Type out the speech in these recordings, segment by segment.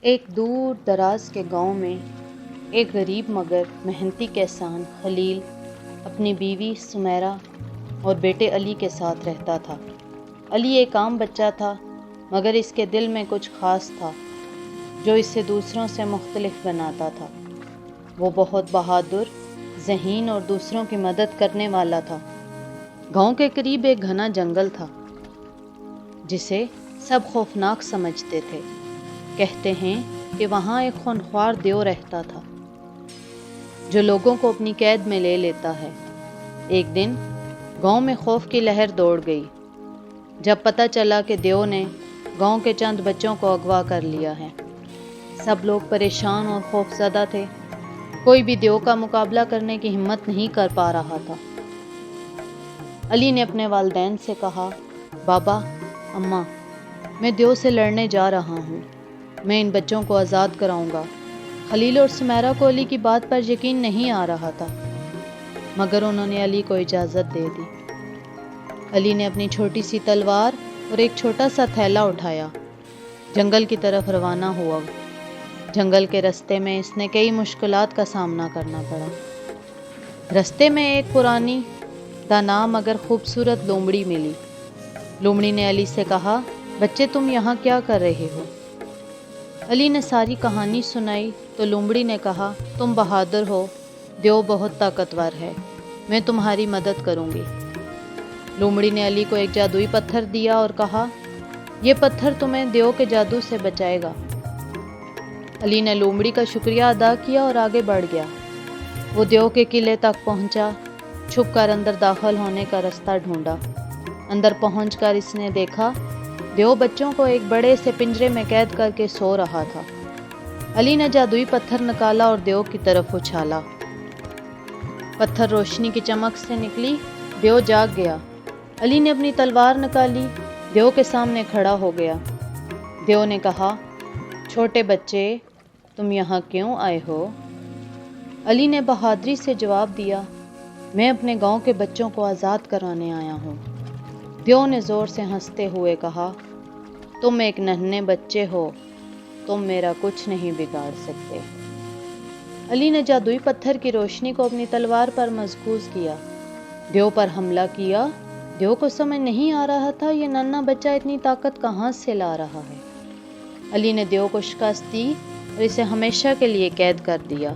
ایک دور دراز کے گاؤں میں ایک غریب مگر محنتی کسان خلیل اپنی بیوی سمیرہ اور بیٹے علی کے ساتھ رہتا تھا۔ علی ایک عام بچہ تھا، مگر اس کے دل میں کچھ خاص تھا جو اسے دوسروں سے مختلف بناتا تھا۔ وہ بہت بہادر، ذہین اور دوسروں کی مدد کرنے والا تھا۔ گاؤں کے قریب ایک گھنا جنگل تھا جسے سب خوفناک سمجھتے تھے۔ کہتے ہیں کہ وہاں ایک خونخوار دیو رہتا تھا جو لوگوں کو اپنی قید میں لے لیتا ہے۔ ایک دن گاؤں میں خوف کی لہر دوڑ گئی جب پتہ چلا کہ دیو نے گاؤں کے چند بچوں کو اغوا کر لیا ہے۔ سب لوگ پریشان اور خوفزدہ تھے۔ کوئی بھی دیو کا مقابلہ کرنے کی ہمت نہیں کر پا رہا تھا۔ علی نے اپنے والدین سے کہا، بابا، اماں، میں دیو سے لڑنے جا رہا ہوں۔ میں ان بچوں کو آزاد کراؤں گا۔ خلیل اور سمیرہ کو علی کی بات پر یقین نہیں آ رہا تھا، مگر انہوں نے علی کو اجازت دے دی۔ علی نے اپنی چھوٹی سی تلوار اور ایک چھوٹا سا تھیلا اٹھایا، جنگل کی طرف روانہ ہوا۔ جنگل کے رستے میں اس نے کئی مشکلات کا سامنا کرنا پڑا۔ رستے میں ایک پرانی دانا مگر خوبصورت لومڑی ملی۔ لومڑی نے علی سے کہا، بچے، تم یہاں کیا کر رہے ہو؟ علی نے ساری کہانی سنائی تو لومڑی نے کہا، تم بہادر ہو، دیو بہت طاقتور ہے، میں تمہاری مدد کروں گی۔ لومڑی نے علی کو ایک جادوئی پتھر دیا اور کہا، یہ پتھر تمہیں دیو کے جادو سے بچائے گا۔ علی نے لومڑی کا شکریہ ادا کیا اور آگے بڑھ گیا۔ وہ دیو کے قلعے تک پہنچا، چھپ کر اندر داخل ہونے کا رستہ ڈھونڈا۔ اندر پہنچ کر اس نے دیکھا دیو بچوں کو ایک بڑے سے پنجرے میں قید کر کے سو رہا تھا۔ علی نے جادوئی پتھر نکالا اور دیو کی طرف اچھالا۔ پتھر روشنی کی چمک سے نکلی، دیو جاگ گیا۔ علی نے اپنی تلوار نکالی، دیو کے سامنے کھڑا ہو گیا۔ دیو نے کہا، چھوٹے بچے، تم یہاں کیوں آئے ہو؟ علی نے بہادری سے جواب دیا، میں اپنے گاؤں کے بچوں کو آزاد کرانے آیا ہوں۔ دیو نے زور سے ہنستے ہوئے کہا، تم ایک ننھے بچے ہو، تم میرا کچھ نہیں بگاڑ سکتے۔ علی نے جادوئی پتھر کی روشنی کو اپنی تلوار پر مرکوز کیا، دیو پر حملہ کیا۔ دیو کو سمجھ نہیں آ رہا تھا یہ ننھا بچہ اتنی طاقت کہاں سے لا رہا ہے۔ علی نے دیو کو شکست دی اور اسے ہمیشہ کے لیے قید کر دیا۔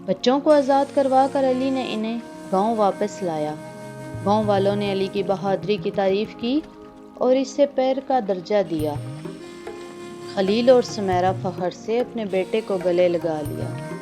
بچوں کو آزاد کروا کر علی نے انہیں گاؤں واپس لایا۔ گاؤں والوں نے علی کی بہادری کی تعریف کی اور اسے پیر کا درجہ دیا۔ خلیل اور سمیرہ فخر سے اپنے بیٹے کو گلے لگا لیا۔